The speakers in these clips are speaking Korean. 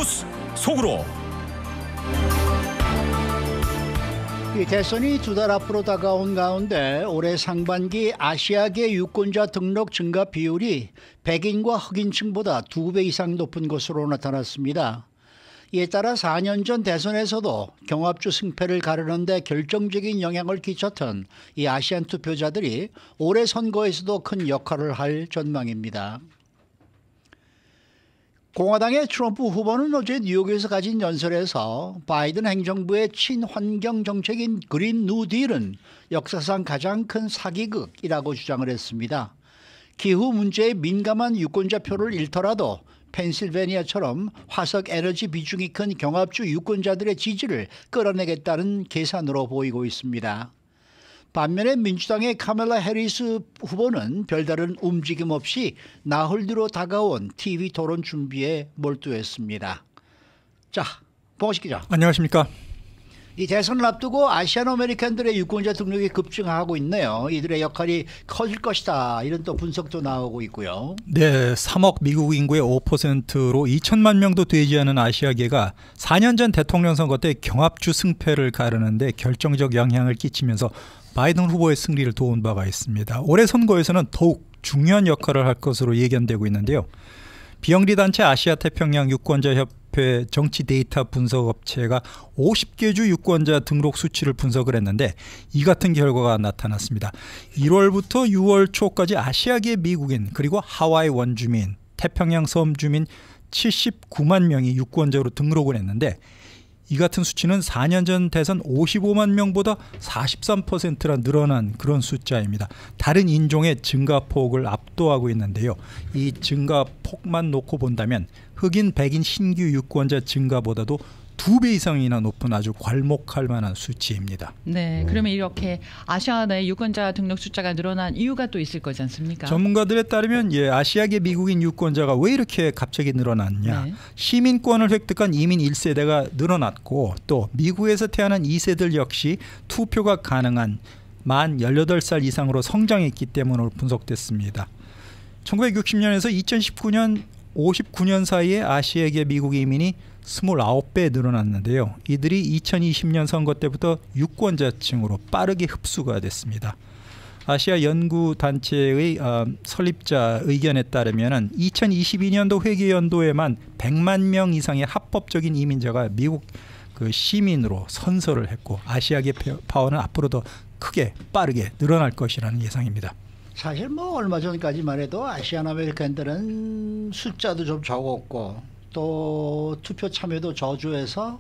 뉴스 속으로. 이 대선이 두 달 앞으로 다가온 가운데 올해 상반기 아시아계 유권자 등록 증가 비율이 백인과 흑인층보다 2배 이상 높은 것으로 나타났습니다. 이에 따라 4년 전 대선에서도 경합주 승패를 가르는 데 결정적인 영향을 끼쳤던 이 아시안 투표자들이 올해 선거에서도 큰 역할을 할 전망입니다. 공화당의 트럼프 후보는 어제 뉴욕에서 가진 연설에서 바이든 행정부의 친환경 정책인 그린 뉴딜은 역사상 가장 큰 사기극이라고 주장을 했습니다. 기후 문제에 민감한 유권자 표를 잃더라도 펜실베니아처럼 화석 에너지 비중이 큰 경합주 유권자들의 지지를 끌어내겠다는 계산으로 보이고 있습니다. 반면에 민주당의 카멜라 해리스 후보는 별다른 움직임 없이 나흘 뒤로 다가온 TV 토론 준비에 몰두했습니다. 자, 봉식 기자. 안녕하십니까. 이 대선을 앞두고 아시안 아메리칸들의 유권자 등록이 급증하고 있네요. 이들의 역할이 커질 것이다. 이런 또 분석도 나오고 있고요. 네, 3억 미국 인구의 5%로 2천만 명도 되지 않은 아시아계가 4년 전 대통령 선거 때 경합주 승패를 가르는데 결정적 영향을 끼치면서 바이든 후보의 승리를 도운 바가 있습니다. 올해 선거에서는 더욱 중요한 역할을 할 것으로 예견되고 있는데요. 비영리 단체 아시아 태평양 유권자 협회 정치 데이터 분석 업체가 50개 주 유권자 등록 수치를 분석을 했는데 이 같은 결과가 나타났습니다. 1월부터 6월 초까지 아시아계 미국인 그리고 하와이 원주민, 태평양 섬 주민 79만 명이 유권자로 등록을 했는데 이 같은 수치는 4년 전 대선 55만 명보다 43%나 늘어난 그런 숫자입니다. 다른 인종의 증가폭을 압도하고 있는데요. 이 증가폭만 놓고 본다면 흑인, 백인 신규 유권자 증가보다도 2배 이상이나 높은 아주 괄목할 만한 수치입니다. 네, 그러면 이렇게 아시아 내 유권자 등록 숫자가 늘어난 이유가 또 있을 거지 않습니까? 전문가들에 따르면 아시아계 미국인 유권자가 왜 이렇게 갑자기 늘어났냐. 네. 시민권을 획득한 이민 1세대가 늘어났고 또 미국에서 태어난 2세들 역시 투표가 가능한 만 18살 이상으로 성장했기 때문으로 분석됐습니다. 1960년에서 2019년 59년 사이에 아시아계 미국 이민이 29배 늘어났는데요. 이들이 2020년 선거 때부터 유권자층으로 빠르게 흡수가 됐습니다. 아시아 연구단체의 설립자 의견에 따르면 2022년도 회계연도에만 100만 명 이상의 합법적인 이민자가 미국 시민으로 선서를 했고 아시아계 파워는 앞으로 더 크게 빠르게 늘어날 것이라는 예상입니다. 사실 뭐 얼마 전까지만 해도 아시안 아메리칸들은 숫자도 좀 적었고 또 투표 참여도 저조해서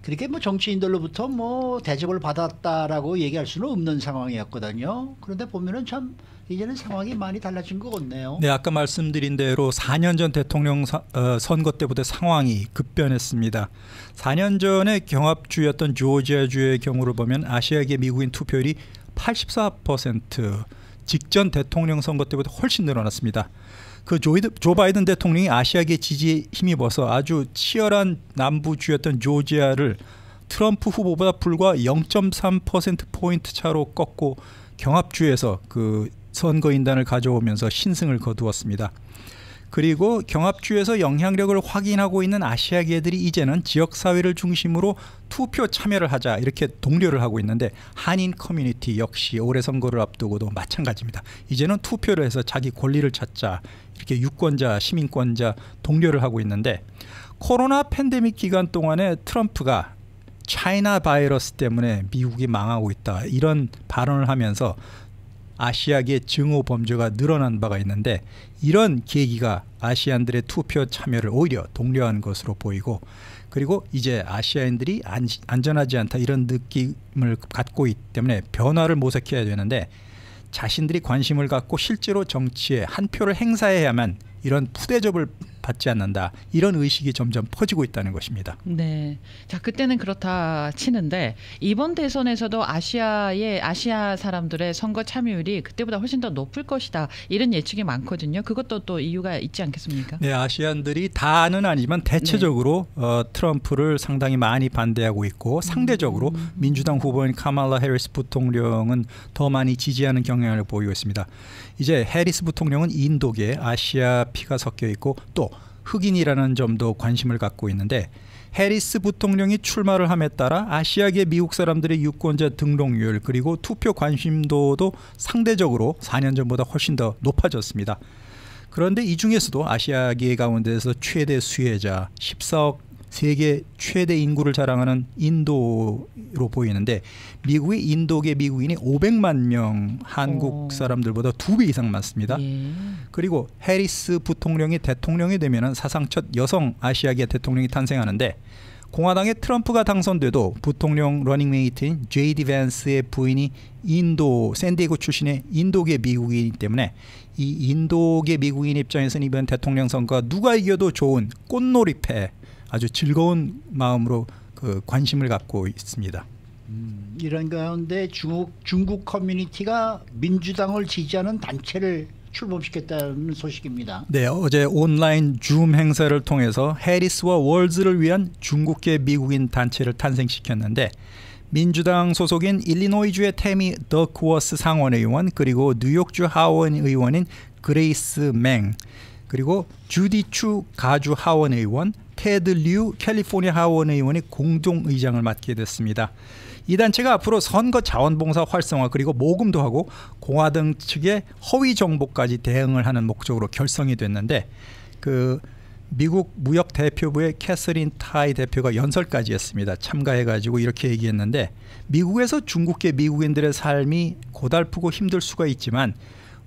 그렇게 뭐 정치인들로부터 뭐 대접을 받았다라고 얘기할 수는 없는 상황이었거든요. 그런데 보면은 참 이제는 상황이 많이 달라진 것 같네요. 네, 아까 말씀드린 대로 4년 전 대통령 선거 때부터 상황이 급변했습니다. 4년 전에 경합주였던 조지아주의 경우를 보면 아시아계 미국인 투표율이 84%, 직전 대통령 선거 때보다 훨씬 늘어났습니다. 조 바이든 대통령이 아시아계 지지에 힘입어서 아주 치열한 남부주였던 조지아를 트럼프 후보보다 불과 0.3%포인트 차로 꺾고 경합주에서 선거인단을 가져오면서 신승을 거두었습니다. 그리고 경합주에서 영향력을 확인하고 있는 아시아계들이 이제는 지역사회를 중심으로 투표 참여를 하자 이렇게 독려를 하고 있는데 한인 커뮤니티 역시 올해 선거를 앞두고도 마찬가지입니다. 이제는 투표를 해서 자기 권리를 찾자 이렇게 유권자, 시민권자 독려를 하고 있는데 코로나 팬데믹 기간 동안에 트럼프가 차이나 바이러스 때문에 미국이 망하고 있다 이런 발언을 하면서 아시아계 증오 범죄가 늘어난 바가 있는데 이런 계기가 아시안들의 투표 참여를 오히려 독려한 것으로 보이고 그리고 이제 아시아인들이 안전하지 않다 이런 느낌을 갖고 있기 때문에 변화를 모색해야 되는데 자신들이 관심을 갖고 실제로 정치에 한 표를 행사해야만 이런 푸대접을 받지 않는다. 이런 의식이 점점 퍼지고 있다는 것입니다. 네. 자, 그때는 그렇다 치는데 이번 대선에서도 아시아 사람들의 선거 참여율이 그때보다 훨씬 더 높을 것이다. 이런 예측이 많거든요. 그것도 또 이유가 있지 않겠습니까? 네, 아시안들이 다는 아니지만 대체적으로 트럼프를 상당히 많이 반대하고 있고 상대적으로 민주당 후보인 카말라 해리스 부통령은 더 많이 지지하는 경향을 보이고 있습니다. 이제 해리스 부통령은 인도계 아시아 피가 섞여 있고 또 흑인이라는 점도 관심을 갖고 있는데 해리스 부통령이 출마를 함에 따라 아시아계 미국 사람들의 유권자 등록률 그리고 투표 관심도도 상대적으로 4년 전보다 훨씬 더 높아졌습니다. 그런데 이 중에서도 아시아계 가운데서 최대 수혜자 14억 세계 최대 인구를 자랑하는 인도로 보이는데 미국의 인도계 미국인이 500만 명 한국 사람들보다 2배 이상 많습니다. 예. 그리고 해리스 부통령이 대통령이 되면 사상 첫 여성 아시아계 대통령이 탄생하는데 공화당의 트럼프가 당선돼도 부통령 러닝메이트인 제이디 밴스의 부인이 인도 샌디에고 출신의 인도계 미국인이기 때문에 이 인도계 미국인 입장에서는 이번 대통령 선거가 누가 이겨도 좋은 꽃놀이패 아주 즐거운 마음으로 그 관심을 갖고 있습니다. 이런 가운데 중국 커뮤니티가 민주당을 지지하는 단체를 출범시켰다는 소식입니다. 네, 어제 온라인 줌 행사를 통해서 해리스와 월즈를 위한 중국계 미국인 단체를 탄생시켰는데 민주당 소속인 일리노이주의 태미 더크워스 상원의원 그리고 뉴욕주 하원 의원인 그레이스 맹 그리고 주디 추 가주 하원 의원 테드 류 캘리포니아 하원 의원이 공동 의장을 맡게 됐습니다. 이 단체가 앞으로 선거 자원봉사 활성화 그리고 모금도 하고 공화당 측의 허위 정보까지 대응을 하는 목적으로 결성이 됐는데 그 미국 무역 대표부의 캐서린 타이 대표가 연설까지 했습니다. 참가해가지고 이렇게 얘기했는데 미국에서 중국계 미국인들의 삶이 고달프고 힘들 수가 있지만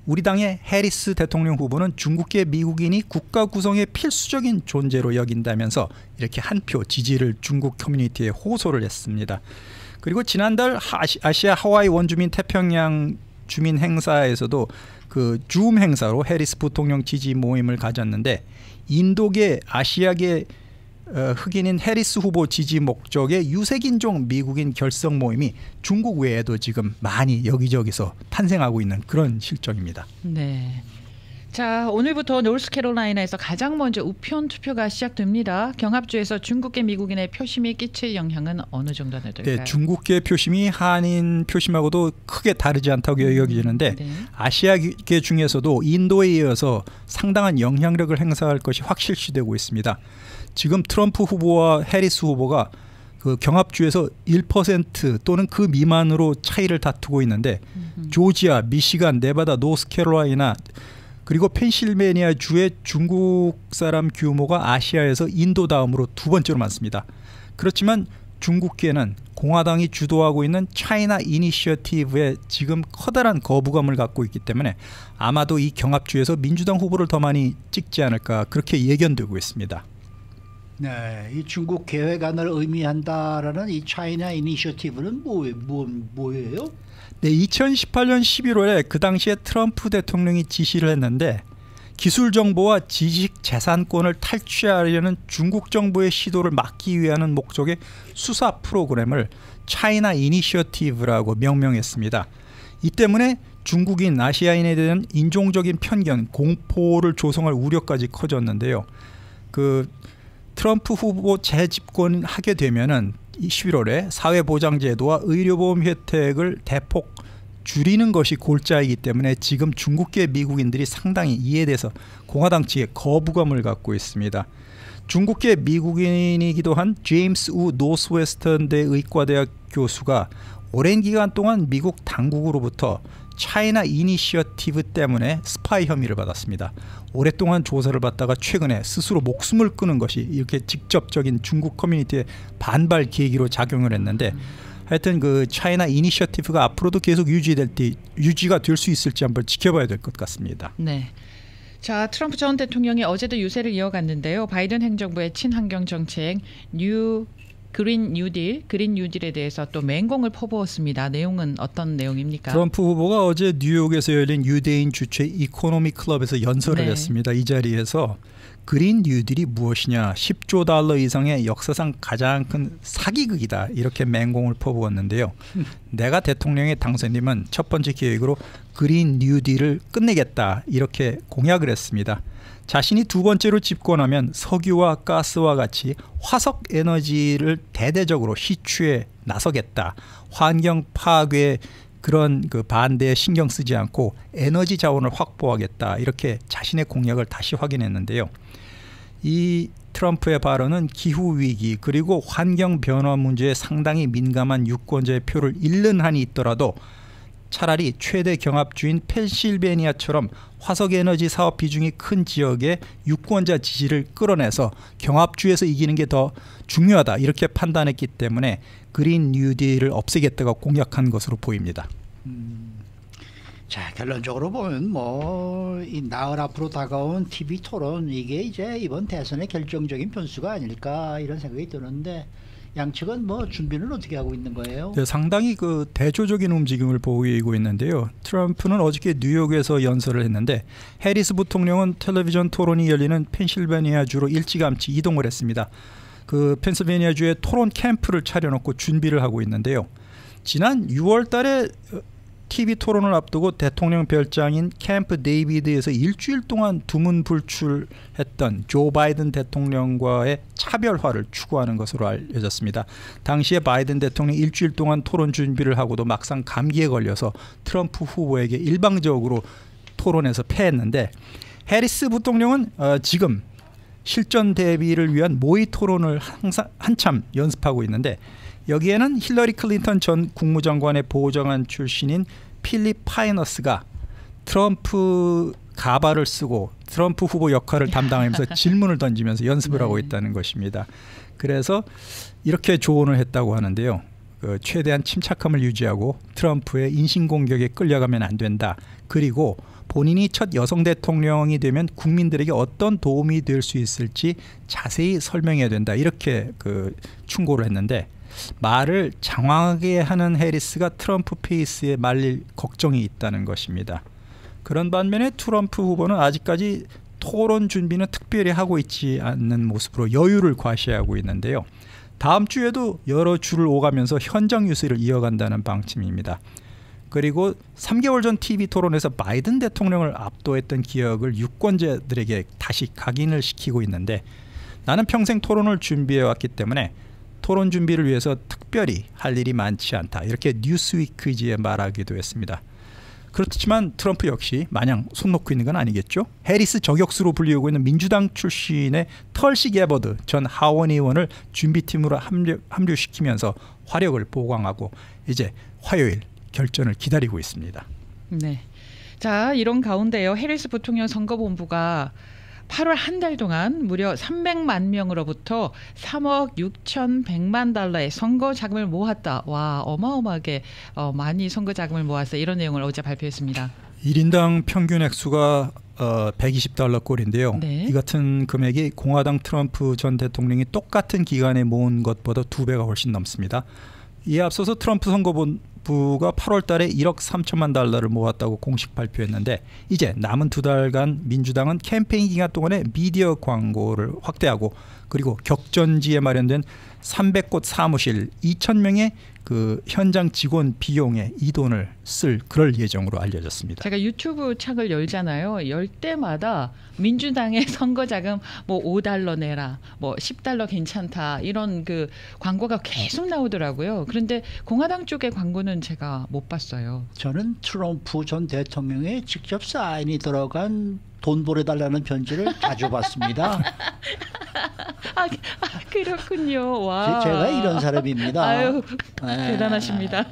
우리 당의 해리스 대통령 후보는 중국계 미국인이 국가 구성의 필수적인 존재로 여긴다면서 이렇게 한 표 지지를 중국 커뮤니티에 호소를 했습니다. 그리고 지난달 아시아 하와이 원주민 태평양 주민 행사에서도 그 줌 행사로 해리스 부통령 지지 모임을 가졌는데 인도계 아시아계 흑인인 해리스 후보 지지 목적의 유색인종 미국인 결성 모임이 중국 외에도 지금 많이 여기저기서 탄생하고 있는 그런 실정입니다. 네. 자, 오늘부터 노스캐롤라이나에서 가장 먼저 우편 투표가 시작됩니다. 경합주에서 중국계 미국인의 표심이 끼칠 영향은 어느 정도 될까요? 네, 중국계 표심이 한인 표심하고도 크게 다르지 않다고 여겨지는데 네. 아시아계 중에서도 인도에 이어서 상당한 영향력을 행사할 것이 확실시되고 있습니다. 지금 트럼프 후보와 해리스 후보가 그 경합주에서 1% 또는 그 미만으로 차이를 다투고 있는데 조지아, 미시간, 네바다, 노스캐롤라이나 그리고 펜실베니아 주의 중국 사람 규모가 아시아에서 인도 다음으로 두 번째로 많습니다. 그렇지만 중국계는 공화당이 주도하고 있는 차이나 이니셔티브에 지금 커다란 거부감을 갖고 있기 때문에 아마도 이 경합주에서 민주당 후보를 더 많이 찍지 않을까 그렇게 예견되고 있습니다. 네, 이 중국 계획안을 의미한다라는 이 차이나 이니셔티브는 뭐예요? 네, 2018년 11월에 그 당시에 트럼프 대통령이 지시를 했는데 기술 정보와 지식 재산권을 탈취하려는 중국 정부의 시도를 막기 위한 목적의 수사 프로그램을 차이나 이니셔티브라고 명명했습니다. 이 때문에 중국인, 아시아인에 대한 인종적인 편견, 공포를 조성할 우려까지 커졌는데요. 그 트럼프 후보 재집권하게 되면은 11월에 사회보장제도와 의료보험 혜택을 대폭 줄이는 것이 골자이기 때문에 지금 중국계 미국인들이 상당히 이에 대해서 공화당 측에 거부감을 갖고 있습니다. 중국계 미국인이기도 한 제임스 우 노스웨스턴대 의과대학 교수가 오랜 기간 동안 미국 당국으로부터 차이나 이니셔티브 때문에 스파이 혐의를 받았습니다. 오랫동안 조사를 받다가 최근에 스스로 목숨을 끊은 것이 이렇게 직접적인 중국 커뮤니티의 반발 계기로 작용을 했는데 하여튼 그 차이나 이니셔티브가 앞으로도 계속 유지가 될 수 있을지 한번 지켜봐야 될 것 같습니다. 네. 자, 트럼프 전 대통령이 어제도 유세를 이어갔는데요. 바이든 행정부의 친환경 정책 그린 뉴딜에 대해서 또 맹공을 퍼부었습니다. 내용은 어떤 내용입니까? 트럼프 후보가 어제 뉴욕에서 열린 유대인 주최 이코노미 클럽에서 연설을 네. 했습니다. 이 자리에서 그린 뉴딜이 무엇이냐, 10조 달러 이상의 역사상 가장 큰 사기극이다 이렇게 맹공을 퍼부었는데요. 내가 대통령에 당선되면 첫 번째 계획으로 그린 뉴딜을 끝내겠다 이렇게 공약을 했습니다. 자신이 두 번째로 집권하면 석유와 가스와 같이 화석 에너지를 대대적으로 희추에 나서겠다. 환경 파괴 그런 그 반대에 신경 쓰지 않고 에너지 자원을 확보하겠다. 이렇게 자신의 공약을 다시 확인했는데요. 이 트럼프의 발언은 기후 위기 그리고 환경 변화 문제에 상당히 민감한 유권자의 표를 잃는 한이 있더라도 차라리 최대 경합주인 펜실베니아처럼 화석에너지 사업 비중이 큰 지역의 유권자 지지를 끌어내서 경합주에서 이기는 게 더 중요하다 이렇게 판단했기 때문에 그린 뉴딜을 없애겠다고 공약한 것으로 보입니다. 자, 결론적으로 보면 뭐 이 나흘 앞으로 다가온 TV 토론 이게 이제 이번 대선의 결정적인 변수가 아닐까 이런 생각이 드는데 양측은 뭐 준비는 어떻게 하고 있는 거예요? 네, 상당히 그 대조적인 움직임을 보이고 있는데요. 트럼프는 어저께 뉴욕에서 연설을 했는데 해리스 부통령은 텔레비전 토론이 열리는 펜실베니아주로 일찌감치 이동을 했습니다. 그 펜실베니아주에 토론 캠프를 차려놓고 준비를 하고 있는데요. 지난 6월 달에 TV 토론을 앞두고 대통령 별장인 캠프 데이비드에서 일주일 동안 두문불출했던 조 바이든 대통령과의 차별화를 추구하는 것으로 알려졌습니다. 당시에 바이든 대통령이 일주일 동안 토론 준비를 하고도 막상 감기에 걸려서 트럼프 후보에게 일방적으로 토론에서 패했는데 해리스 부통령은 지금 실전 대비를 위한 모의 토론을 한참 연습하고 있는데 여기에는 힐러리 클린턴 전 국무장관의 보좌관 출신인 필립 파이너스가 트럼프 가발을 쓰고 트럼프 후보 역할을 담당하면서 질문을 던지면서 연습을 하고 있다는 것입니다. 그래서 이렇게 조언을 했다고 하는데요. 최대한 침착함을 유지하고 트럼프의 인신공격에 끌려가면 안 된다. 그리고 본인이 첫 여성 대통령이 되면 국민들에게 어떤 도움이 될 수 있을지 자세히 설명해야 된다. 이렇게 충고를 했는데 말을 장황하게 하는 해리스가 트럼프 페이스에 말릴 걱정이 있다는 것입니다. 그런 반면에 트럼프 후보는 아직까지 토론 준비는 특별히 하고 있지 않는 모습으로 여유를 과시하고 있는데요. 다음 주에도 여러 주를 오가면서 현장 유세를 이어간다는 방침입니다. 그리고 3개월 전 TV 토론에서 바이든 대통령을 압도했던 기억을 유권자들에게 다시 각인을 시키고 있는데 나는 평생 토론을 준비해왔기 때문에 토론 준비를 위해서 특별히 할 일이 많지 않다. 이렇게 뉴스위크지에 말하기도 했습니다. 그렇지만 트럼프 역시 마냥 손 놓고 있는 건 아니겠죠. 해리스 저격수로 불리우고 있는 민주당 출신의 털시 게버드 전 하원 의원을 준비팀으로 합류시키면서 화력을 보강하고 이제 화요일 결전을 기다리고 있습니다. 네. 자, 이런 가운데요. 해리스 부통령 선거본부가 8월 한 달 동안 무려 300만 명으로부터 3억 6,100만 달러의 선거 자금을 모았다. 와, 어마어마하게 많이 선거 자금을 모았어요. 이런 내용을 어제 발표했습니다. 1인당 평균 액수가 120달러 꼴인데요. 네. 이 같은 금액이 공화당 트럼프 전 대통령이 똑같은 기간에 모은 것보다 2배가 훨씬 넘습니다. 이에 앞서서 트럼프 선거본부가 8월 달에 1억 3천만 달러를 모았다고 공식 발표했는데 이제 남은 2달간 민주당은 캠페인 기간 동안에 미디어 광고를 확대하고 그리고 격전지에 마련된 300곳 사무실 2,000명의 그 현장 직원 비용에 이 돈을 쓸 그럴 예정으로 알려졌습니다. 제가 유튜브 창을 열잖아요. 열 때마다 민주당의 선거 자금 뭐 5달러 내라, 뭐 10달러 괜찮다 이런 그 광고가 계속 나오더라고요. 그런데 공화당 쪽의 광고는 제가 못 봤어요. 저는 트럼프 전 대통령의 직접 사인이 들어간 돈 보내달라는 편지를 자주 받습니다. 그렇군요. 와. 제가 이런 사람입니다. 아유, 네. 대단하십니다.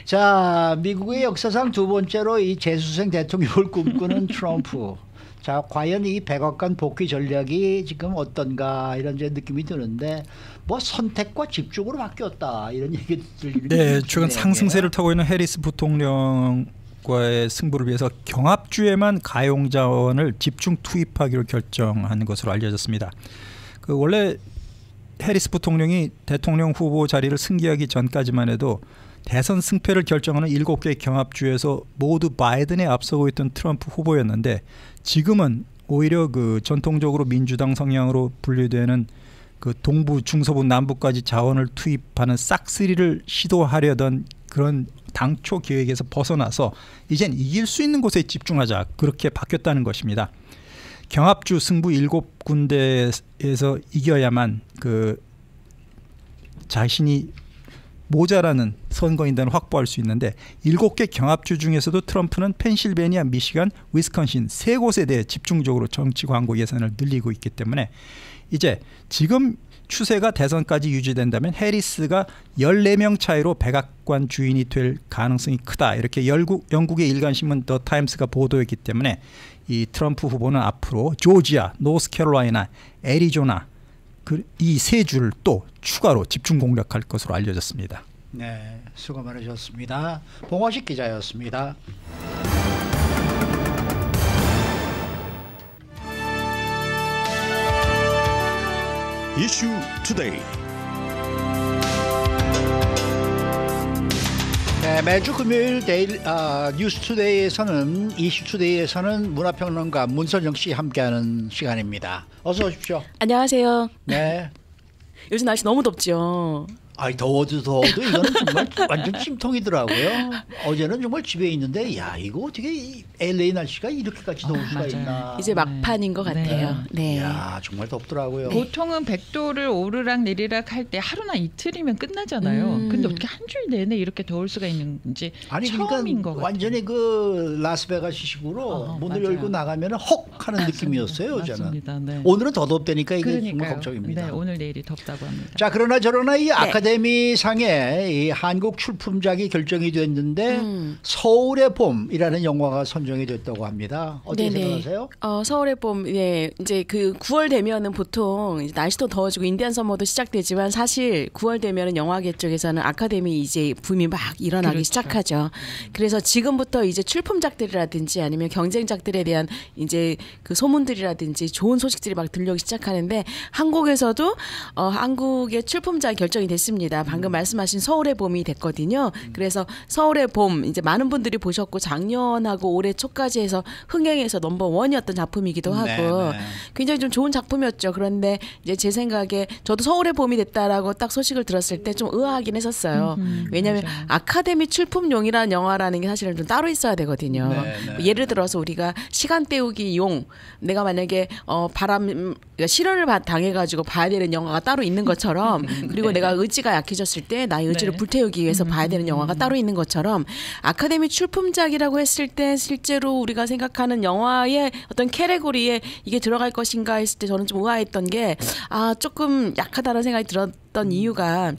자, 미국의 역사상 두 번째로 이 재수생 대통령을 꿈꾸는 트럼프. 자, 과연 이 백악관 복귀 전략이 지금 어떤가 이런 이제 느낌이 드는데 뭐 선택과 집중으로 바뀌었다 이런 얘기 들리는. 네, 최근 상승세를 타고 있는 해리스 부통령과의 승부를 위해서 경합주에만 가용 자원을 집중 투입하기로 결정한 것으로 알려졌습니다. 원래 해리스 부통령이 대통령 후보 자리를 승계하기 전까지만 해도 대선 승패를 결정하는 7개 경합주에서 모두 바이든에 앞서고 있던 트럼프 후보였는데 지금은 오히려 그 전통적으로 민주당 성향으로 분류되는 그 동부, 중서부, 남부까지 자원을 투입하는 싹쓸이를 시도하려던 그런 당초 계획에서 벗어나서 이젠 이길 수 있는 곳에 집중하자 그렇게 바뀌었다는 것입니다. 경합주 승부 7군데에서 이겨야만 그 자신이 모자라는 선거인단을 확보할 수 있는데 7개 경합주 중에서도 트럼프는 펜실베니아, 미시간, 위스콘신 3곳에 대해 집중적으로 정치 광고 예산을 늘리고 있기 때문에 이제 지금 추세가 대선까지 유지된다면 해리스가 14명 차이로 백악관 주인이 될 가능성이 크다. 이렇게 영국의 일간신문 더 타임스가 보도했기 때문에 이 트럼프 후보는 앞으로 조지아, 노스캐롤라이나, 애리조나 이 3주를 또 추가로 집중 공략할 것으로 알려졌습니다. 네, 수고 많으셨습니다. 봉화식 기자였습니다. 이슈 투데이. 네, 매주 금요일 뉴스투데이에서는 이슈투데이에서는 문화평론가 문선영 씨 함께하는 시간입니다. 어서 오십시오. 안녕하세요. 네. 요즘 날씨 너무 덥죠. 아이 더워도 이거는 정말 완전 찜통이더라고요. 어제는 정말 집에 있는데 야 이거 어떻게 이 LA 날씨가 이렇게까지 더울 수가 맞아요. 있나. 이제 막판인 것 같아요. 네. 야 정말 덥더라고요. 보통은 100도를 오르락 내리락 할 때 하루나 이틀이면 끝나잖아요. 근데 어떻게 한 줄 내내 이렇게 더울 수가 있는지 아니 처음인 그러니까 것 같아요. 완전히 그 라스베가스식으로 문을 맞아요. 열고 나가면 헉 하는 느낌이었어요. 어제는. 맞습니다. 네. 오늘은 더 덥다니까 이게 정말 그러니까요. 걱정입니다. 네, 오늘 내일이 덥다고 합니다. 자 그러나 저러나 이 아카데미상에 이 한국 출품작이 결정이 됐는데 서울의 봄이라는 영화가 선정이 됐다고 합니다. 어떻게 네네. 생각하세요? 서울의 봄, 예, 이제 그 9월 되면은 보통 이제 날씨도 더워지고 인디안 서머도 시작되지만 사실 9월 되면은 영화계 쪽에서는 아카데미 이제 붐이 막 일어나기 그렇죠. 시작하죠. 그래서 지금부터 이제 출품작들이라든지 아니면 경쟁작들에 대한 이제 그 소문들이라든지 좋은 소식들이 막 들려오기 시작하는데 한국에서도 한국의 출품작 결정이 됐습니다. 방금 말씀하신 서울의 봄이 됐거든요. 그래서 서울의 봄 이제 많은 분들이 보셨고 작년하고 올해 초까지 해서 흥행에서 넘버원이었던 작품이기도 하고 네. 굉장히 좀 좋은 작품이었죠. 그런데 이제 제 생각에 저도 서울의 봄이 됐다라고 딱 소식을 들었을 때 좀 의아하긴 했었어요. 왜냐하면 맞아요. 아카데미 출품용이라는 영화라는 게 사실은 좀 따로 있어야 되거든요. 네. 예를 들어서 우리가 시간 때우기 용 내가 만약에 그러니까 실현을 당해가지고 봐야 되는 영화가 따로 있는 것처럼 그리고 내가 의지가 약해졌을 때 나의 의지를 네. 불태우기 위해서 봐야 되는 영화가 따로 있는 것처럼 아카데미 출품작이라고 했을 때 실제로 우리가 생각하는 영화의 어떤 캐테고리에 이게 들어갈 것인가 했을 때 저는 좀 의아했던 게 조금 약하다는 생각이 들었던 이유가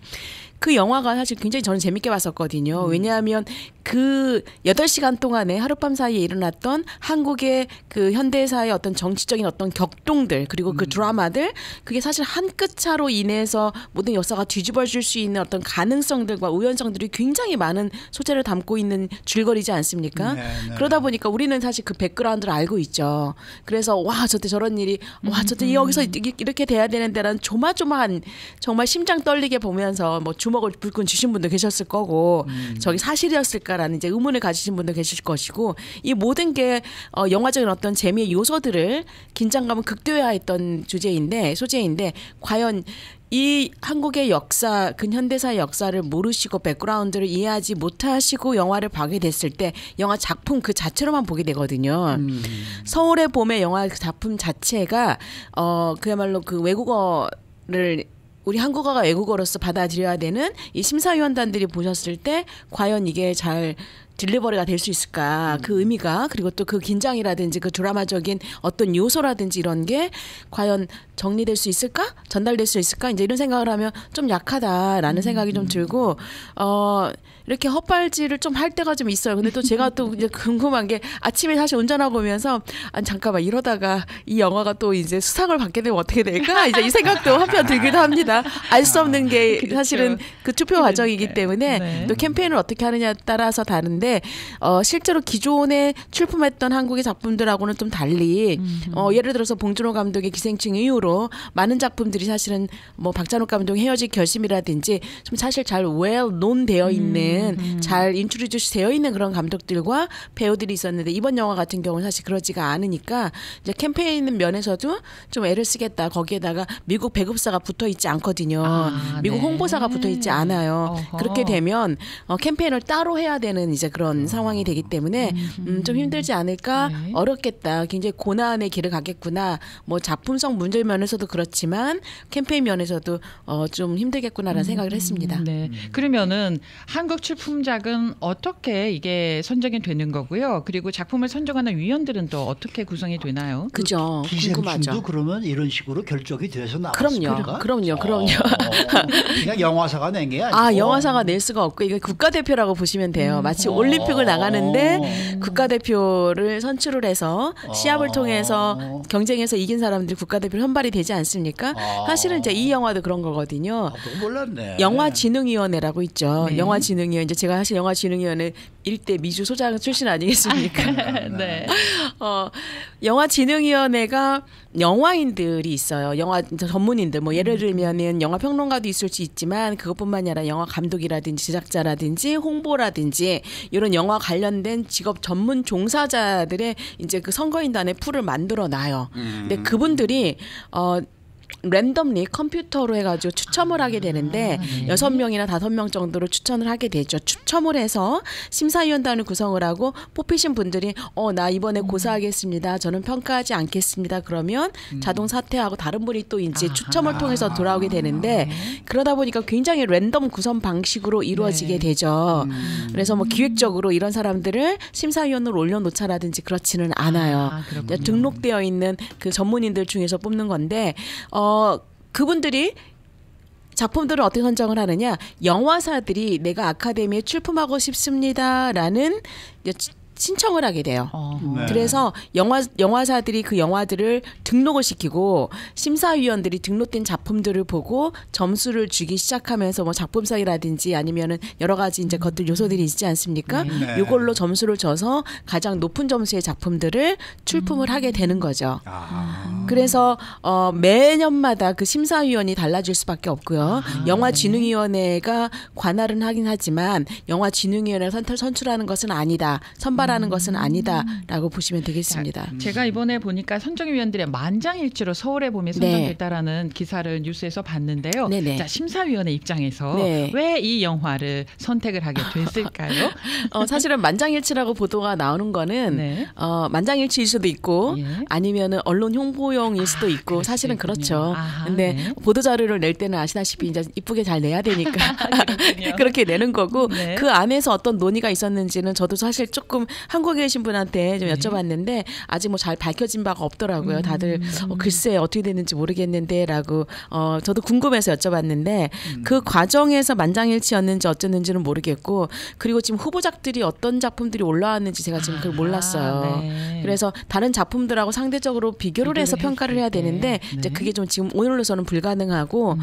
그 영화가 사실 굉장히 저는 재밌게 봤었거든요. 왜냐하면 그 8시간 동안에 하룻밤 사이에 일어났던 한국의 그 현대사의 어떤 정치적인 어떤 격동들 그리고 그 드라마들 그게 사실 한 끗 차로 인해서 모든 역사가 뒤집어질 수 있는 어떤 가능성들과 우연성들이 굉장히 많은 소재를 담고 있는 줄거리지 않습니까? 네. 그러다 보니까 우리는 사실 그 백그라운드를 알고 있죠. 그래서 와 저때 저런 일이 와 저때 여기서 이렇게 돼야 되는데라는 조마조마한 정말 심장 떨리게 보면서 뭐 주먹을 불끈 쥐신 분도 계셨을 거고 저기 사실이었을까라는 이제 의문을 가지신 분도 계실 것이고 이 모든 게 영화적인 어떤 재미의 요소들을 긴장감을 극대화했던 소재인데 과연 이 한국의 역사, 근현대사의 역사를 모르시고 백그라운드를 이해하지 못하시고 영화를 보게 됐을 때 영화 작품 그 자체로만 보게 되거든요. 서울의 봄의 영화 작품 자체가 그야말로 그 외국어를 우리 한국어가 외국어로서 받아들여야 되는 이 심사위원단들이 보셨을 때 과연 이게 잘 딜리버리가 될 수 있을까 그 의미가 그리고 또 그 긴장이라든지 그 드라마적인 어떤 요소라든지 이런 게 과연 정리될 수 있을까 전달될 수 있을까 이제 이런 생각을 하면 좀 약하다라는 생각이 좀 들고 이렇게 헛발질을 좀 할 때가 좀 있어요. 근데 또 제가 또 이제 궁금한 게 아침에 사실 운전하고 오면서 잠깐만 이러다가 이 영화가 또 이제 수상을 받게 되면 어떻게 될까 이제 이 생각도 한편 들기도 합니다. 알 수 없는 게 그렇죠. 사실은 그 투표 과정이기 때문에 네. 또 캠페인을 어떻게 하느냐에 따라서 다른데 실제로 기존에 출품했던 한국의 작품들하고는 좀 달리 예를 들어서 봉준호 감독의 기생충 이후로 많은 작품들이 사실은 뭐 박찬욱 감독의 헤어질 결심이라든지 좀 사실 잘 well known 되어 있는 있는 잘 인트로듀스 되어 있는 그런 감독들과 배우들이 있었는데 이번 영화 같은 경우는 사실 그러지가 않으니까 이제 캠페인 면에서도 좀 애를 쓰겠다. 거기에다가 미국 배급사가 붙어 있지 않거든요. 미국 네. 홍보사가 붙어 있지 않아요. 어허. 그렇게 되면 캠페인을 따로 해야 되는 이제 그런 상황이 되기 때문에 좀 힘들지 않을까? 네. 어렵겠다. 굉장히 고난의 길을 가겠구나. 뭐 작품성 문제 면에서도 그렇지만 캠페인 면에서도 좀 힘들겠구나라는 생각을 했습니다. 네. 그러면은 한국 출품작은 어떻게 이게 선정이 되는 거고요? 그리고 작품을 선정하는 위원들은 또 어떻게 구성이 되나요? 그죠? 기생충도 궁금하죠. 그러면 이런 식으로 결정이 돼서 나왔을까? 그럼요. 그냥 영화사가 낸 게 아니고. 영화사가 낼 수가 없고 이거 국가대표라고 보시면 돼요. 마치 올림픽을 나가는데 국가대표를 선출을 해서 시합을 통해서 경쟁해서 이긴 사람들이 국가대표 선발이 되지 않습니까? 사실은 이제 이 영화도 그런 거거든요. 그거 몰랐네. 영화진흥위원회라고 있죠. 네. 영화진흥위원 이제 제가 사실 영화진흥위원회 일대 미주 소장 출신 아니겠습니까? 네. 영화진흥위원회가 영화인들이 있어요. 영화 전문인들 뭐 예를 들면은 영화 평론가도 있을 수 있지만 그것뿐만이 아니라 영화 감독이라든지 제작자라든지 홍보라든지 이런 영화 관련된 직업 전문 종사자들의 이제 그 선거인단의 풀을 만들어 놔요. 근데 그분들이 랜덤리 컴퓨터로 해가지고 추첨을 하게 되는데 6명이나 5명 정도로 추천을 하게 되죠. 추첨을 해서 심사위원단을 구성을 하고 뽑히신 분들이 나 이번에 고사하겠습니다. 저는 평가하지 않겠습니다. 그러면 자동 사퇴하고 다른 분이 또 이제 추첨을 통해서 돌아오게 되는데 그러다 보니까 굉장히 랜덤 구성 방식으로 이루어지게 되죠. 그래서 뭐 기획적으로 이런 사람들을 심사위원으로 올려놓자라든지 그렇지는 않아요. 등록되어 있는 그 전문인들 중에서 뽑는 건데 그분들이 작품들을 어떻게 선정을 하느냐? 영화사들이 내가 아카데미에 출품하고 싶습니다라는 신청을 하게 돼요. 네. 그래서 영화사들이 그 영화들을 등록을 시키고 심사위원들이 등록된 작품들을 보고 점수를 주기 시작하면서 뭐 작품성이라든지 아니면은 여러 가지 이제 것들 요소들이 있지 않습니까? 네. 이걸로 점수를 줘서 가장 높은 점수의 작품들을 출품을 하게 되는 거죠. 그래서 매년마다 그 심사위원이 달라질 수밖에 없고요. 영화진흥위원회가 관할은 하긴 하지만 영화진흥위원회가 선출하는 것은 아니다. 선발하는 것은 아니다라고 보시면 되겠습니다. 제가 이번에 보니까 선정위원들의 만장일치로 서울의 봄이 선정됐다라는 기사를 뉴스에서 봤는데요. 네네. 자, 심사위원회 입장에서 네. 왜 이 영화를 선택을 하게 됐을까요? 사실은 만장일치라고 보도가 나오는 거는 네. 만장일치일 수도 있고 예. 아니면은 언론 홍보용일 수도 있고 그럴 사실은 수 있군요. 그렇죠. 아하, 근데 네. 보도 자료를 낼 때는 아시다시피 이제 이쁘게 잘 내야 되니까 그렇군요. 그렇게 내는 거고 네. 그 안에서 어떤 논의가 있었는지는 저도 사실 조금 한국에 계신 분한테 좀 여쭤봤는데 아직 뭐 잘 밝혀진 바가 없더라고요. 다들 글쎄 어떻게 됐는지 모르겠는데라고 저도 궁금해서 여쭤봤는데 그 과정에서 만장일치였는지 어쨌는지는 모르겠고 그리고 지금 후보작들이 어떤 작품들이 올라왔는지 제가 지금 그걸 몰랐어요. 네. 그래서 다른 작품들하고 상대적으로 비교를 해서 평가를 해야 되는데 이제 그게 좀 지금 오늘로서는 불가능하고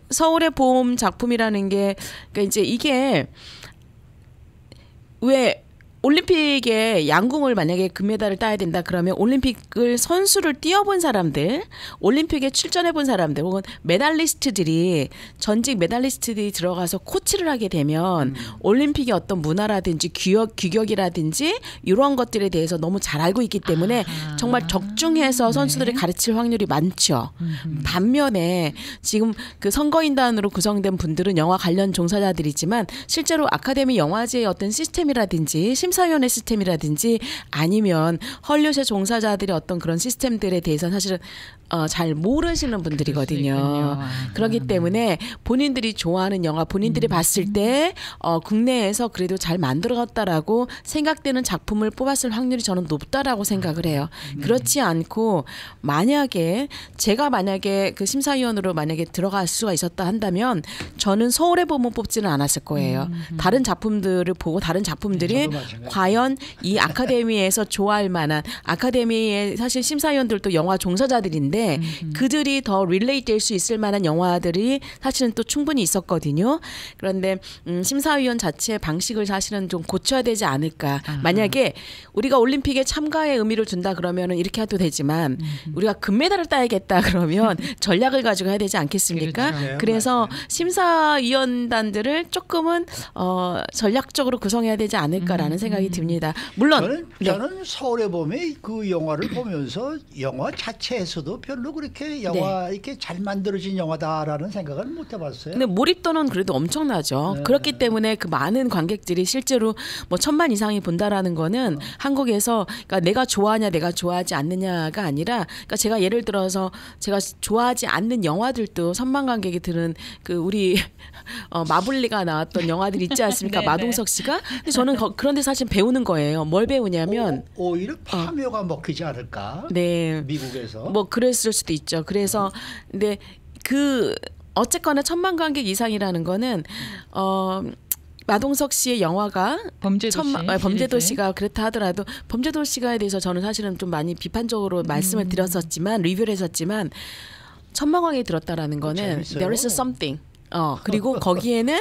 서울의 봄 작품이라는 게 그러니까 이제 이게 왜 올림픽에 양궁을 만약에 금메달을 따야 된다 그러면 올림픽을 선수를 뛰어본 사람들, 올림픽에 출전해본 사람들 혹은 메달리스트들이 전직 메달리스트들이 들어가서 코치를 하게 되면 올림픽의 어떤 문화라든지 규격이라든지 이런 것들에 대해서 너무 잘 알고 있기 때문에 정말 적중해서 선수들이 가르칠 확률이 많죠. 반면에 지금 그 선거인단으로 구성된 분들은 영화 관련 종사자들이지만 실제로 아카데미 영화제의 어떤 시스템이라든지 심사위원회 시스템이라든지 아니면 헐리우드 종사자들의 어떤 그런 시스템들에 대해서는 사실은 잘 모르시는 분들이거든요. 그렇기 때문에 본인들이 좋아하는 영화, 본인들이 봤을 때 국내에서 그래도 잘 만들어졌다라고 생각되는 작품을 뽑았을 확률이 저는 높다라고 생각을 해요. 그렇지 않고 제가 만약에 그 심사위원으로 만약에 들어갈 수가 있었다 한다면 저는 서울의 봄을 뽑지는 않았을 거예요. 다른 작품들을 보고 다른 작품들이 과연 이 아카데미에서 좋아할 만한 아카데미의 사실 심사위원들도 영화 종사자들인데 그들이 더 릴레이트 될 수 있을 만한 영화들이 사실은 또 충분히 있었거든요. 그런데 심사위원 자체의 방식을 사실은 좀 고쳐야 되지 않을까. 만약에 우리가 올림픽에 참가의 의미를 둔다 그러면은 이렇게 해도 되지만 우리가 금메달을 따야겠다 그러면 전략을 가지고 해야 되지 않겠습니까? 그렇죠. 그래서 심사위원단들을 조금은 전략적으로 구성해야 되지 않을까라는 생각이 듭니다. 물론 저는 서울에 보면 그 영화를 보면서 영화 자체에서도 별로 그렇게 영화 이렇게 잘 만들어진 영화다라는 생각은 못 해봤어요. 근데 몰입도는 그래도 엄청나죠. 그렇기 때문에 그 많은 관객들이 실제로 뭐 1,000만 이상이 본다라는 거는 한국에서 그러니까 내가 좋아하냐 내가 좋아하지 않느냐가 아니라 그러니까 제가 예를 들어서 제가 좋아하지 않는 영화들도 1,000만 관객이 들은 그 우리 마블리가 나왔던 영화들 있지 않습니까? 마동석 씨가. 근데 저는 그런데 사실 배우는 거예요. 뭘 배우냐면 오히려 파묘가 먹히지 않을까? 네. 미국에서. 뭐 그랬을 수도 있죠. 그래서 근데 그 어쨌거나 1,000만 관객 이상이라는 거는 마동석 씨의 영화가 범죄도시가 그렇다 하더라도 범죄도시가에 대해서 저는 사실은 좀 많이 비판적으로 말씀을 드렸었지만 리뷰를 했었지만 1,000만 관객이 들었다라는 거는 재밌어요. there is something. 그리고 거기에는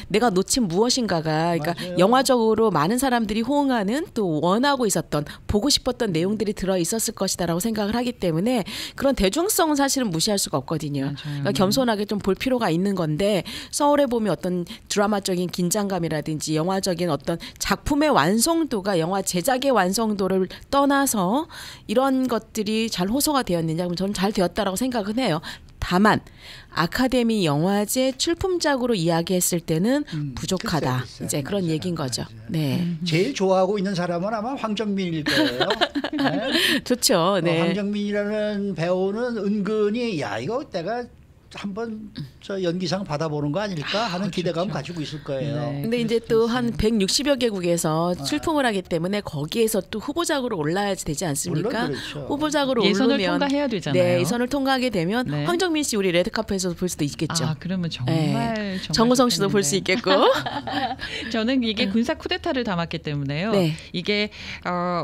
내가 놓친 무엇인가가 그러니까 맞아요. 영화적으로 많은 사람들이 호응하는 또 원하고 있었던 보고 싶었던 내용들이 들어 있었을 것이다라고 생각을 하기 때문에 그런 대중성은 사실은 무시할 수가 없거든요. 그러니까 겸손하게 좀 볼 필요가 있는 건데 서울에 보면 어떤 드라마적인 긴장감이라든지 영화적인 어떤 작품의 완성도가 영화 제작의 완성도를 떠나서 이런 것들이 잘 호소가 되었느냐 그럼 저는 잘 되었다라고 생각은 해요. 다만 아카데미 영화제 출품작으로 이야기했을 때는 부족하다. 글쎄요. 이제 그런 맞아요. 얘기인 거죠. 네, 제일 좋아하고 있는 사람은 아마 황정민일 거예요. 네? 좋죠. 네. 황정민이라는 배우는 은근히 야 이거 내가 한번 저 연기상 받아보는 거 아닐까 하는 기대감 가지고 있을 거예요. 네. 근데 이제 또 한 160여 개국에서 출품을 하기 때문에 거기에서 또 후보작으로 올라야지 되지 않습니까? 물론 그렇죠. 후보작으로 예선을 오르면 통과해야 되잖아요. 네, 예선을 통과하게 되면 네. 황정민 씨 우리 레드카펫에서 볼 수도 있겠죠. 아, 그러면 정말, 네. 정말 정우성 씨도 볼 수 좋겠는데. 있겠고. 저는 이게 군사 쿠데타를 담았기 때문에요. 네. 이게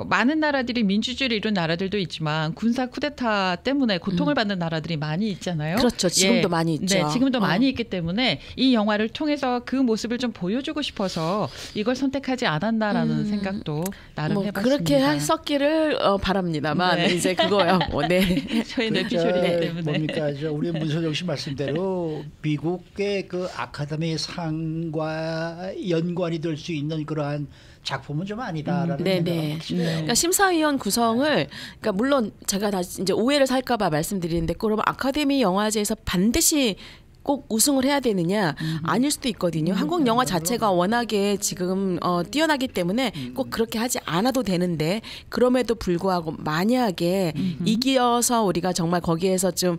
많은 나라들이 민주주의를 이룬 나라들도 있지만 군사 쿠데타 때문에 고통을 받는 나라들이 많이 있잖아요. 그렇죠. 지금도 많이 있죠. 네, 지금도 많이 있기 때문에 이 영화를 통해서 그 모습을 좀 보여주고 싶어서 이걸 선택하지 않았나라는 생각도 나름 뭐 해봤습니다. 그렇게 했었기를 바랍니다만 네. 이제 그거요. 네. 저희는 피셜이기 때문에. 뭡니까 우리 문소정 씨 말씀대로 미국의 그 아카데미 상과 연관이 될 수 있는 그러한 작품은 좀 아니다라는 생각은 확실해요. 그러니까 심사위원 구성을 그러니까 물론 제가 다시 이제 오해를 살까봐 말씀드리는데 그러면 아카데미 영화제에서 반드시 꼭 우승을 해야 되느냐 아닐 수도 있거든요. 한국 영화 자체가 워낙에 지금 뛰어나기 때문에 꼭 그렇게 하지 않아도 되는데 그럼에도 불구하고 만약에 이겨서 우리가 정말 거기에서 좀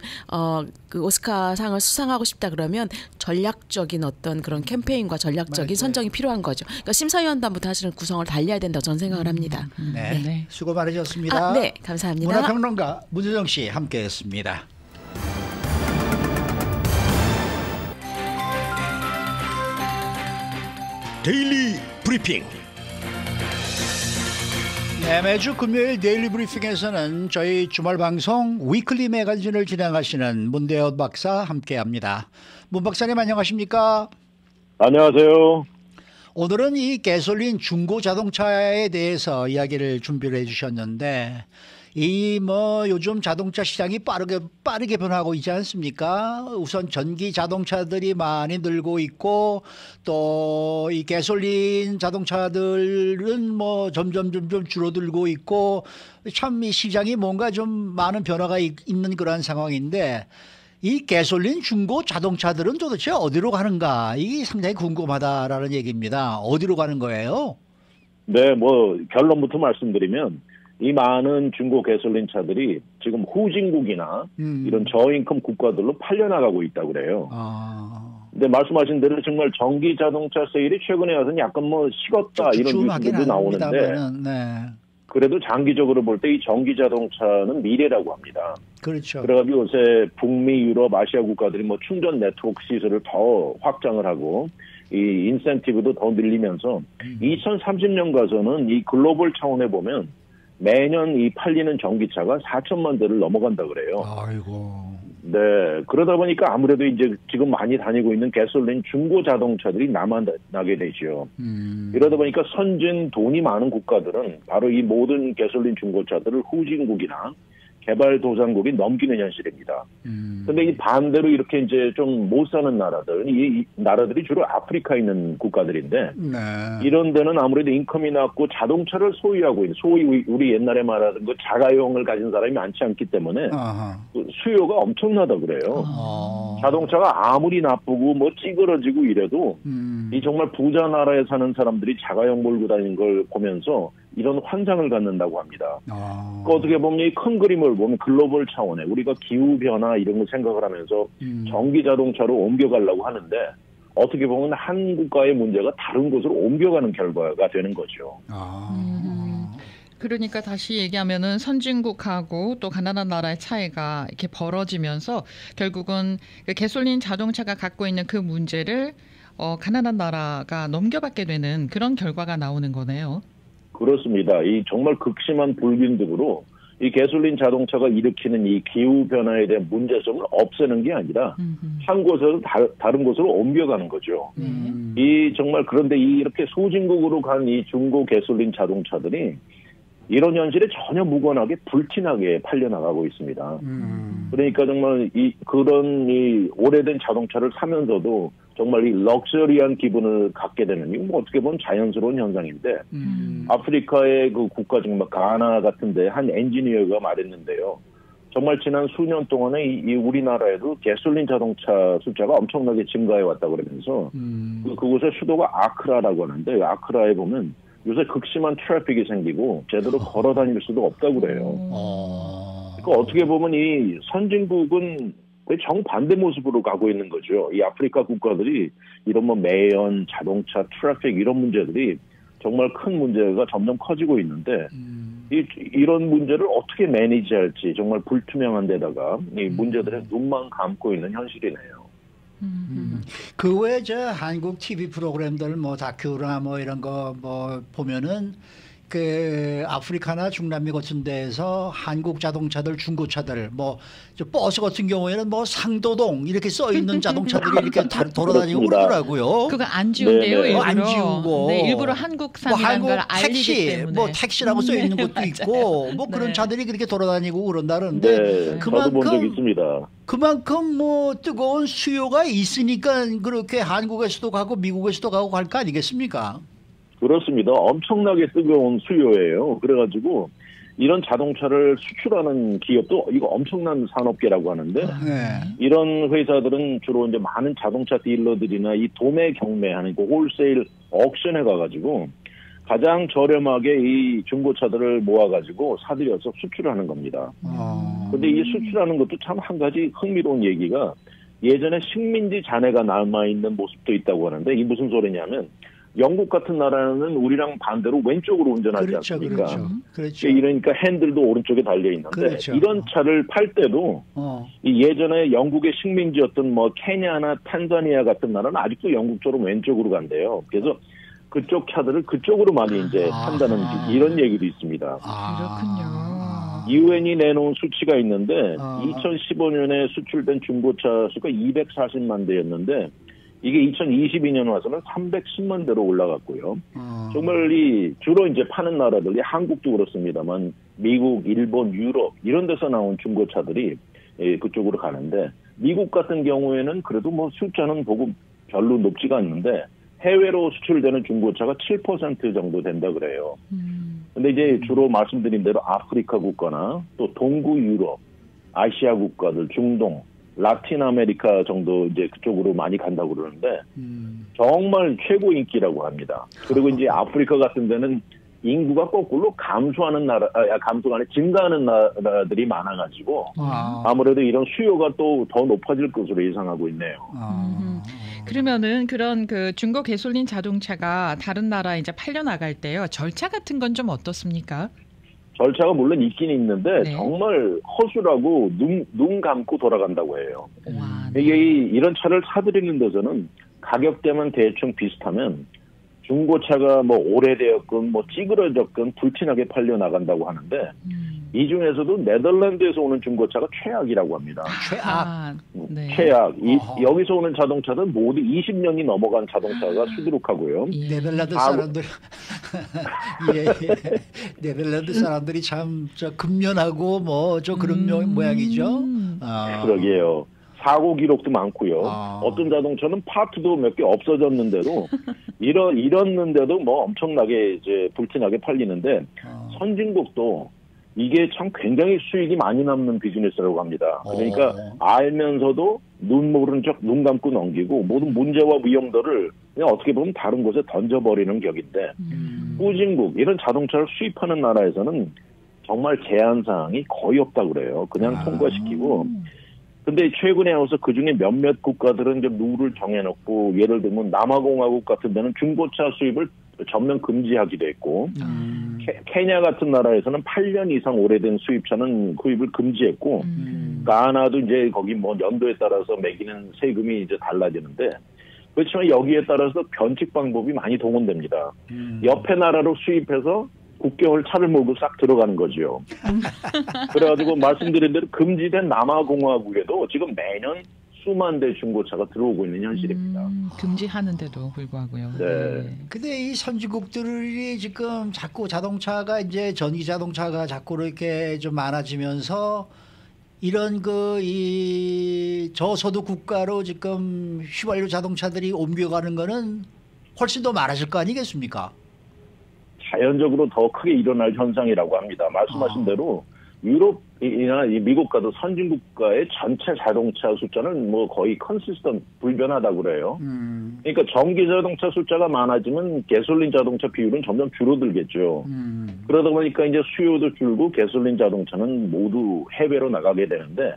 그 오스카상을 수상하고 싶다 그러면 전략적인 어떤 그런 캠페인과 전략적인 맞아요. 선정이 필요한 거죠. 그러니까 심사위원단부터 사실은 구성을 달려야 된다고 저는 생각을 합니다. 네. 네. 수고 많으셨습니다. 네, 감사합니다. 문화평론가 문소정 씨 함께했습니다. 데일리 브리핑. 네, 매주 금요일 데일리 브리핑에서는 저희 주말 방송 위클리 매거진을 진행하시는 문대엽 박사 함께합니다. 문 박사님 안녕하십니까? 안녕하세요. 오늘은 이 가솔린 중고 자동차에 대해서 이야기를 준비를 해주셨는데 이 뭐 요즘 자동차 시장이 빠르게 변하고 있지 않습니까? 우선 전기 자동차들이 많이 늘고 있고 또 이 가솔린 자동차들은 뭐 점점 줄어들고 있고 참 이 시장이 뭔가 좀 많은 변화가 있는 그런 상황인데 이 가솔린 중고 자동차들은 도대체 어디로 가는가? 이게 상당히 궁금하다라는 얘기입니다. 어디로 가는 거예요? 네, 뭐 결론부터 말씀드리면 이 많은 중고 가솔린 차들이 지금 후진국이나 이런 저임금 국가들로 팔려나가고 있다고 그래요. 근데 말씀하신 대로 정말 전기 자동차 세일이 최근에 와서는 약간 뭐 식었다 이런 뉴스들도 나오는데 네. 그래도 장기적으로 볼 때 이 전기 자동차는 미래라고 합니다. 그렇죠. 그래가지고 요새 북미, 유럽, 아시아 국가들이 뭐 충전 네트워크 시설을 더 확장을 하고 이 인센티브도 더 늘리면서 2030년 가서는 이 글로벌 차원에 보면 매년 이 팔리는 전기차가 4천만 대를 넘어간다 그래요. 아이고. 네, 그러다 보니까 아무래도 이제 지금 많이 다니고 있는 가솔린 중고 자동차들이 남아나게 되죠. 이러다 보니까 선진 돈이 많은 국가들은 바로 이 모든 가솔린 중고차들을 후진국이나 개발도상국이 넘기는 현실입니다. 근데 이 반대로 이렇게 이제 좀 못 사는 나라들, 이 나라들이 주로 아프리카에 있는 국가들인데, 네. 이런 데는 아무래도 인컴이 낮고 자동차를 소유하고 있는, 소위 우리 옛날에 말하던 그 자가용을 가진 사람이 많지 않기 때문에 수요가 엄청나다 그래요. 자동차가 아무리 나쁘고 뭐 찌그러지고 이래도 이 정말 부자 나라에 사는 사람들이 자가용 몰고 다니는 걸 보면서 이런 환상을 갖는다고 합니다. 그러니까 어떻게 보면 이 큰 그림을 보면 글로벌 차원에 우리가 기후변화 이런 걸 생각을 하면서 전기 자동차로 옮겨가려고 하는데 어떻게 보면 한 국가의 문제가 다른 곳으로 옮겨가는 결과가 되는 거죠. 그러니까 다시 얘기하면은 선진국하고 또 가난한 나라의 차이가 이렇게 벌어지면서 결국은 그 가솔린 자동차가 갖고 있는 그 문제를 가난한 나라가 넘겨받게 되는 그런 결과가 나오는 거네요. 그렇습니다. 이 정말 극심한 불균등으로 이 가솔린 자동차가 일으키는 이 기후 변화에 대한 문제점을 없애는 게 아니라 한 곳에서 다른 곳으로 옮겨가는 거죠. 이 정말 그런데 이렇게 소진국으로 간 이 중고 가솔린 자동차들이 이런 현실에 전혀 무관하게 불티나게 팔려나가고 있습니다. 그러니까 정말 그런 오래된 자동차를 사면서도 정말 이 럭셔리한 기분을 갖게 되는, 이건 뭐 어떻게 보면 자연스러운 현상인데, 아프리카의 그 국가 정말 가나 같은데 한 엔지니어가 말했는데요. 정말 지난 수년 동안에 이 우리나라에도 가솔린 자동차 숫자가 엄청나게 증가해 왔다 그러면서, 그곳의 수도가 아크라라고 하는데, 아크라에 보면 요새 극심한 트래픽이 생기고 제대로 걸어 다닐 수도 없다고 그래요. 그러니까 어떻게 보면 이 선진국은 거의 정반대 모습으로 가고 있는 거죠. 이 아프리카 국가들이 이런 뭐 매연, 자동차, 트래픽 이런 문제들이 정말 큰 문제가 점점 커지고 있는데 이런 문제를 어떻게 매니지할지 정말 불투명한 데다가 이 문제들에 눈만 감고 있는 현실이네요. 그 외에 한국 TV 프로그램들 뭐 다큐나 뭐 이런 거 뭐 보면은 그 아프리카나 중남미 같은 데에서 한국 자동차들, 중고차들, 뭐 버스 같은 경우에는 뭐 상도동 이렇게 써 있는 자동차들이 이렇게 돌아다니고 그러더라고요. 그거 안 지운대요, 일부러. 안 지우고. 네, 일부러 한국산이라는 걸 알리기 때문에. 뭐 택시라고 써 있는 것도 있고, 뭐 그런 차들이 그렇게 돌아다니고 그런다는데. 네, 저도 본 적 있습니다. 그만큼 뭐 뜨거운 수요가 있으니까 그렇게 한국에서도 가고 미국에서도 가고 갈 거 아니겠습니까? 그렇습니다. 엄청나게 뜨거운 수요예요. 그래가지고 이런 자동차를 수출하는 기업도 이거 엄청난 산업계라고 하는데 이런 회사들은 주로 이제 많은 자동차 딜러들이나 이 도매 경매하는 그 홀세일 옥션에 가가지고 가장 저렴하게 이 중고차들을 모아가지고 사들여서 수출하는 겁니다. 근데 이 수출하는 것도 참 한 가지 흥미로운 얘기가 예전에 식민지 잔해가 남아있는 모습도 있다고 하는데 이 무슨 소리냐면 영국 같은 나라는 우리랑 반대로 왼쪽으로 운전하지 않습니까? 그렇죠. 이러니까 핸들도 오른쪽에 달려 있는데 이런 차를 팔 때도 이 예전에 영국의 식민지였던 뭐 케냐나 탄자니아 같은 나라는 아직도 영국처럼 왼쪽으로 간대요. 그래서 그쪽 차들을 그쪽으로 많이 이제 판다는 이런 얘기도 있습니다. 그렇군요. 유엔이 내놓은 수치가 있는데 2015년에 수출된 중고차 수가 240만 대였는데 이게 2022년 와서는 310만 대로 올라갔고요. 정말 주로 이제 파는 나라들이 한국도 그렇습니다만 미국, 일본, 유럽 이런 데서 나온 중고차들이 그쪽으로 가는데 미국 같은 경우에는 그래도 뭐 숫자는 보고 별로 높지가 않는데 해외로 수출되는 중고차가 7% 정도 된다 그래요. 근데 이제 주로 말씀드린 대로 아프리카 국가나 또 동구 유럽, 아시아 국가들, 중동 라틴 아메리카 정도 이제 그쪽으로 많이 간다고 그러는데 정말 최고 인기라고 합니다. 그리고 이제 아프리카 같은 데는 인구가 거꾸로 감소하는 감소가 아니라 증가하는 나라들이 많아가지고 아무래도 이런 수요가 또 더 높아질 것으로 예상하고 있네요. 그러면은 그런 그 중고 가솔린 자동차가 다른 나라에 이제 팔려 나갈 때요 절차 같은 건 좀 어떻습니까? 절차가 물론 있긴 있는데 정말 허술하고 눈 감고 돌아간다고 해요. 이게 이런 차를 사들이는 데서는 가격대만 대충 비슷하면 중고차가 뭐 오래되었건 뭐 찌그러졌건 불티나게 팔려 나간다고 하는데 이 중에서도 네덜란드에서 오는 중고차가 최악이라고 합니다. 최악. 네. 최악. 여기서 오는 자동차는 모두 20년이 넘어간 자동차가 수두룩하고요. 네덜란드 사람들 예. 네덜란드 사람들이 참 저 근면하고 뭐 저 그런 모양이죠. 그러게요. 사고 기록도 많고요. 어떤 자동차는 파트도 몇 개 없어졌는데도 이랬는데도 뭐 엄청나게 이제 불티나게 팔리는데 선진국도 이게 참 굉장히 수익이 많이 남는 비즈니스라고 합니다. 그러니까 알면서도 눈 모르는 척 눈 감고 넘기고 모든 문제와 위험들을 그냥 어떻게 보면 다른 곳에 던져버리는 격인데 후진국 이런 자동차를 수입하는 나라에서는 정말 제한 사항이 거의 없다고 그래요. 그냥 통과시키고. 근데 최근에 와서 그중에 몇몇 국가들은 이제 룰을 정해놓고 예를 들면 남아공화국 같은 데는 중고차 수입을 전면 금지하기도 했고 케냐 같은 나라에서는 8년 이상 오래된 수입차는 구입을 금지했고 가나도 이제 거기 뭐 연도에 따라서 매기는 세금이 이제 달라지는데 그렇지만 여기에 따라서 변칙 방법이 많이 동원됩니다. 옆에 나라로 수입해서 9개월 차를 몰고 싹 들어가는 거죠. 그래가지고 말씀드린 대로 금지된 남아공화국에도 지금 매년 수만 대 중고차가 들어오고 있는 현실입니다. 금지하는데도 불구하고요. 네. 근데 이 선진국들이 지금 자꾸 자동차가 이제 전기 자동차가 자꾸 이렇게 좀 많아지면서 이런 이 저소득 국가로 지금 휘발유 자동차들이 옮겨가는 거는 훨씬 더 많아질 거 아니겠습니까? 자연적으로 더 크게 일어날 현상이라고 합니다. 말씀하신 대로 유럽이나 미국 같은 선진 국가의 전체 자동차 숫자는 뭐 거의 컨시스턴 불변하다고 그래요. 그러니까 전기 자동차 숫자가 많아지면 가솔린 자동차 비율은 점점 줄어들겠죠. 그러다 보니까 이제 수요도 줄고 가솔린 자동차는 모두 해외로 나가게 되는데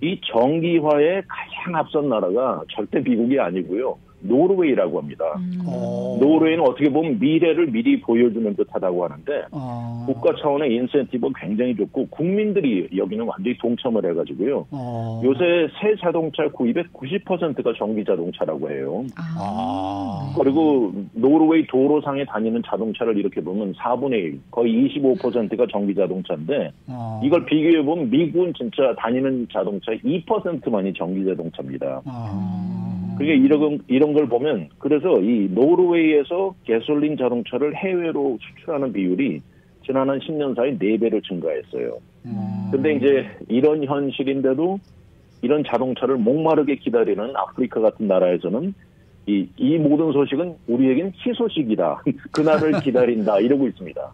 이 전기화에 가장 앞선 나라가 절대 미국이 아니고요. 노르웨이라고 합니다. 노르웨이는 어떻게 보면 미래를 미리 보여주는 듯하다고 하는데 국가 차원의 인센티브가 굉장히 좋고 국민들이 여기는 완전히 동참을 해가지고요. 요새 새 자동차 구입의 90%가 전기 자동차라고 해요. 그리고 노르웨이 도로상에 다니는 자동차를 이렇게 보면 4분의 1, 거의 25%가 전기 자동차인데 이걸 비교해 보면 미국은 진짜 다니는 자동차 2%만이 전기 자동차입니다. 그러니까 이런 걸 보면 그래서 이 노르웨이에서 가솔린 자동차를 해외로 수출하는 비율이 지난 한 10년 사이 4배로 증가했어요. 근데 이제 이런 현실인데도 이런 자동차를 목마르게 기다리는 아프리카 같은 나라에서는 이 모든 소식은 우리에겐 희소식이다. 그날을 기다린다. 이러고 있습니다.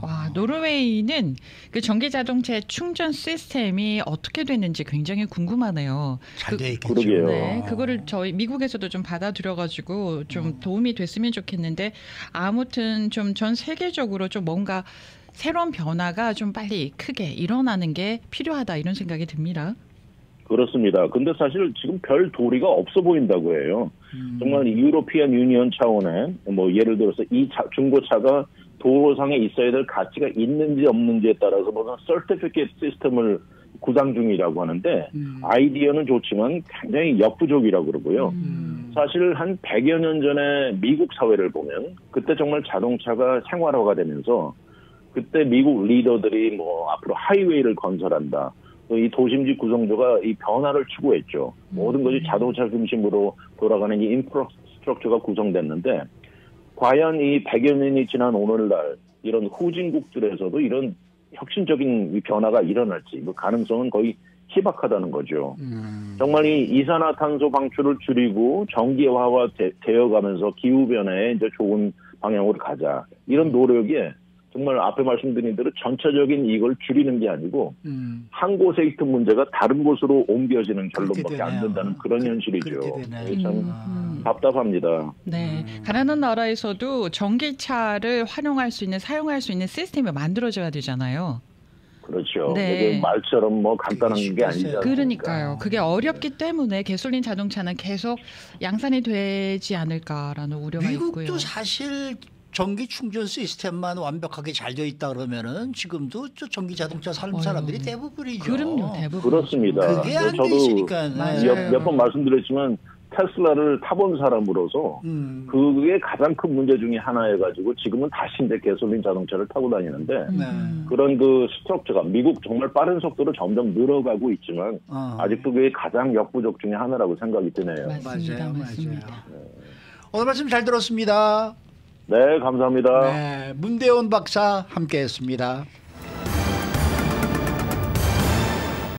와, 노르웨이는 그 전기 자동차의 충전 시스템이 어떻게 되는지 굉장히 궁금하네요. 잘 돼 있겠죠. 그러게요. 네, 그거를 저희 미국에서도 좀 받아들여가지고 좀 도움이 됐으면 좋겠는데 아무튼 좀 전 세계적으로 좀 뭔가 새로운 변화가 좀 빨리 크게 일어나는 게 필요하다 이런 생각이 듭니다. 그렇습니다. 근데 사실 지금 별 도리가 없어 보인다고 해요. 정말 유로피안 유니언 차원의 뭐 예를 들어서 이 중고차가 도로상에 있어야 될 가치가 있는지 없는지에 따라서 무슨 서티피케이트 시스템을 구상 중이라고 하는데 아이디어는 좋지만 굉장히 역부족이라고 그러고요. 사실 한 100여 년 전에 미국 사회를 보면 그때 정말 자동차가 생활화가 되면서 그때 미국 리더들이 뭐 앞으로 하이웨이를 건설한다. 이 도심지 구성조가 이 변화를 추구했죠. 모든 것이 자동차 중심으로 돌아가는 이 인프라스트럭처가 구성됐는데 과연 이 100여 년이 지난 오늘날 이런 후진국들에서도 이런 혁신적인 변화가 일어날지 그 가능성은 거의 희박하다는 거죠. 정말 이 이산화탄소 방출을 줄이고 전기화가 되어가면서 기후변화에 이제 좋은 방향으로 가자. 이런 노력에 정말 앞에 말씀드린 대로 전체적인 이걸 줄이는 게 아니고 한 곳에 있던 문제가 다른 곳으로 옮겨지는 결론밖에 안 된다는 그런 현실이죠. 참 답답합니다. 네, 가난한 나라에서도 전기차를 활용할 수 있는 사용할 수 있는 시스템이 만들어져야 되잖아요. 그렇죠. 네. 말처럼 뭐 간단한 게 아니죠. 그러니까요. 그게 어렵기 때문에 가솔린 자동차는 계속 양산이 되지 않을까라는 우려가 있고요. 미국도 사실 전기 충전 시스템만 완벽하게 잘 되어 있다 그러면은 지금도 전기 자동차 사는 사람들이 대부분이죠. 그럼요, 대부분. 그렇습니다. 그게 안 돼 있으니까 몇 번 말씀드렸지만 테슬라를 타본 사람으로서 그게 가장 큰 문제 중에 하나여가지고 지금은 다시 이제 가솔린 자동차를 타고 다니는데 그런 그 스트럭처가 미국 정말 빠른 속도로 점점 늘어가고 있지만 아직도 그게 가장 역부족 중에 하나라고 생각이 드네요. 맞습니다. 오늘 말씀 잘 들었습니다. 네, 감사합니다. 네, 문대원 박사 함께했습니다.